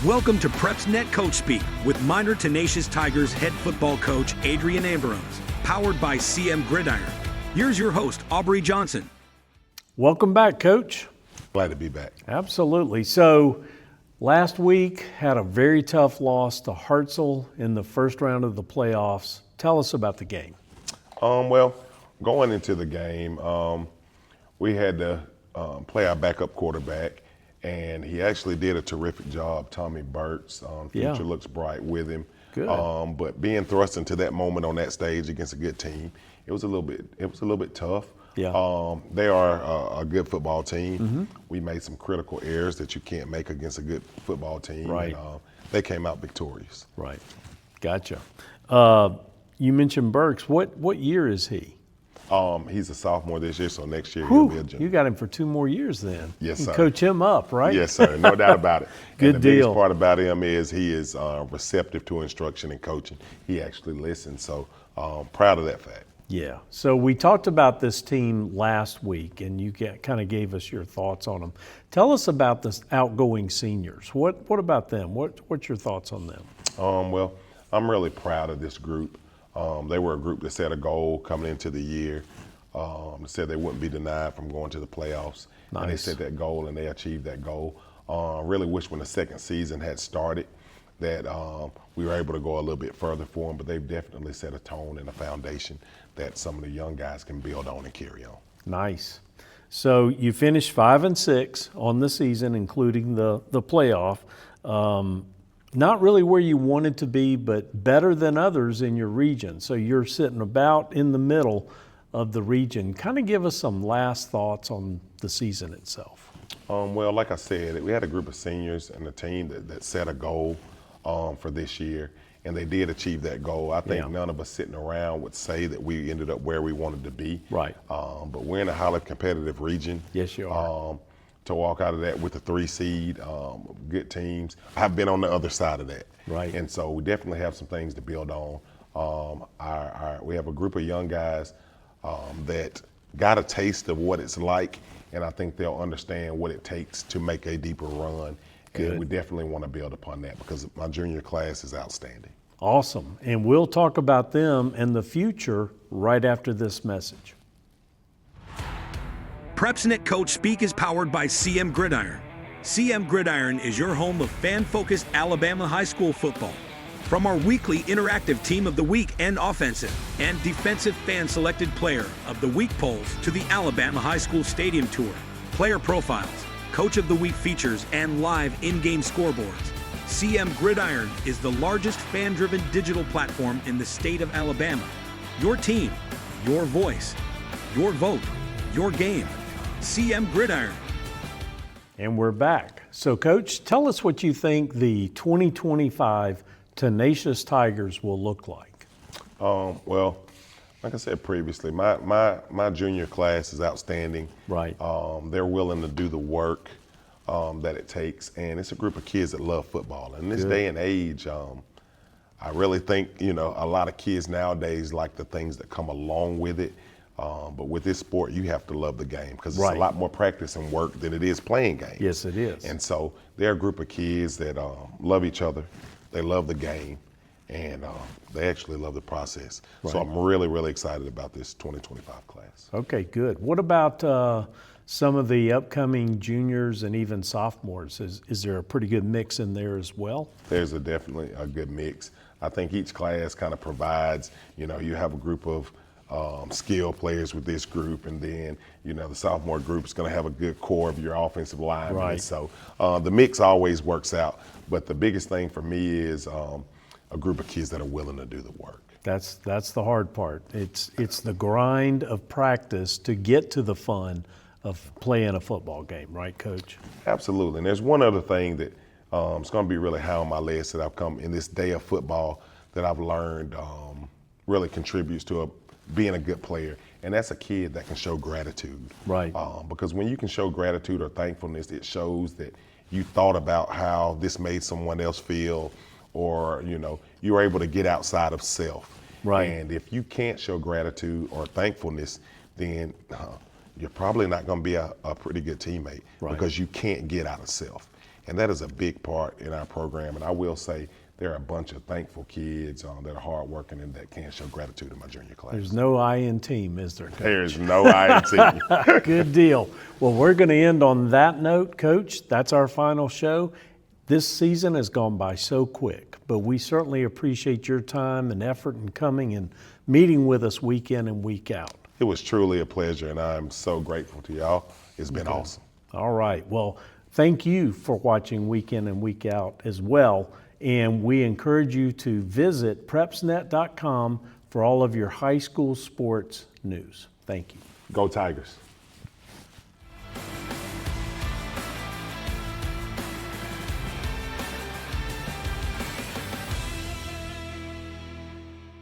Welcome to PrepsNet Coach Speak with minor Tenacious Tigers head football coach Adrian Abrams, powered by CM Gridiron. Here's your host, Aubrey Johnson. Welcome back, Coach. Glad to be back. Absolutely. So last week had a very tough loss to Hartselle in the first round of the playoffs. Tell us about the game. Well, going into the game, we had to play our backup quarterback, and he actually did a terrific job. Tommy Burks, future looks bright with him. Good. But being thrust into that moment on that stage against a good team, it was a little bit tough. Yeah. They are a good football team. Mm-hmm. We made some critical errors that you can't make against a good football team. Right. And, they came out victorious. Right. Gotcha. You mentioned Burks. What year is he? He's a sophomore this year, so next year he'll be a junior. You got him for 2 more years then. Yes, You sir. coach him up, right? Yes, sir. No doubt about it. Good and the deal. biggest part about him is he is receptive to instruction and coaching. He actually listens, so proud of that fact. Yeah. So we talked about this team last week, and you kind of gave us your thoughts on them. Tell us about the outgoing seniors. What about them? What's your thoughts on them? Well, I'm really proud of this group. They were a group that set a goal coming into the year. Said they wouldn't be denied from going to the playoffs. Nice. And they set that goal, and they achieved that goal. Really wish when the second season had started that we were able to go a little bit further for them, but they've definitely set a tone and a foundation that some of the young guys can build on and carry on. Nice. So you finished 5-6 on the season, including the playoff. Not really where you wanted to be, but better than others in your region. So you're sitting about in the middle of the region. Kind of give us some last thoughts on the season itself. Well, like I said, we had a group of seniors and a team that set a goal for this year, and they did achieve that goal. I think none of us sitting around would say that we ended up where we wanted to be. Right. But we're in a highly competitive region. Yes, you are. To walk out of that with a 3 seed, good teams. I've been on the other side of that. Right. And so we definitely have some things to build on. We have a group of young guys that got a taste of what it's like, and I think they'll understand what it takes to make a deeper run. Good. And we definitely want to build upon that because my junior class is outstanding. Awesome. And we'll talk about them and the future right after this message. PrepsNet Coach Speak is powered by CM Gridiron. CM Gridiron is your home of fan-focused Alabama high school football. From our weekly interactive Team of the Week and Offensive and Defensive Fan-Selected Player of the Week polls to the Alabama High School Stadium Tour, player profiles, Coach of the Week features, and live in-game scoreboards, CM Gridiron is the largest fan-driven digital platform in the state of Alabama. Your team, your voice, your vote, your game. CM Gridiron. And we're back. So, Coach, tell us what you think the 2025 Tenacious Tigers will look like. Well, like I said previously, my junior class is outstanding. Right. They're willing to do the work that it takes, and it's a group of kids that love football. In this day and age, I really think, a lot of kids nowadays like the things that come along with it. But with this sport, you have to love the game because it's a lot more practice and work than it is playing games. Yes, it is. And so they're a group of kids that love each other. They love the game, and they actually love the process. Right. So I'm really, really excited about this 2025 class. Okay, good. What about some of the upcoming juniors and even sophomores? Is there a pretty good mix in there as well? There's definitely a good mix. I think each class kind of provides, you have a group of skill players with this group, and then the sophomore group is going to have a good core of your offensive linemen. Right. So the mix always works out, but the biggest thing for me is a group of kids that are willing to do the work. That's the hard part. It's the grind of practice to get to the fun of playing a football game, right, Coach? Absolutely. And there's one other thing that it's going to be really high on my list that I've come in this day of football that I've learned really contributes to being a good player, and that's a kid that can show gratitude. Right. Because when you can show gratitude or thankfulness, it shows that you thought about how this made someone else feel, or you were able to get outside of self. Right. And if you can't show gratitude or thankfulness, then you're probably not going to be a pretty good teammate. Right. Because you can't get out of self. And that is a big part in our program. And I will say there are a bunch of thankful kids that are hardworking and that can show gratitude in my junior class. There's no I in team, is there, Coach? There's no I in team. Good deal. Well, we're going to end on that note, Coach. That's our final show. This season has gone by so quick, but we certainly appreciate your time and effort in coming and meeting with us week in and week out. It was truly a pleasure, and I'm so grateful to y'all. It's been awesome. All right. Well, thank you for watching week in and week out as well. And we encourage you to visit PrepsNet.com for all of your high school sports news. Thank you. Go Tigers.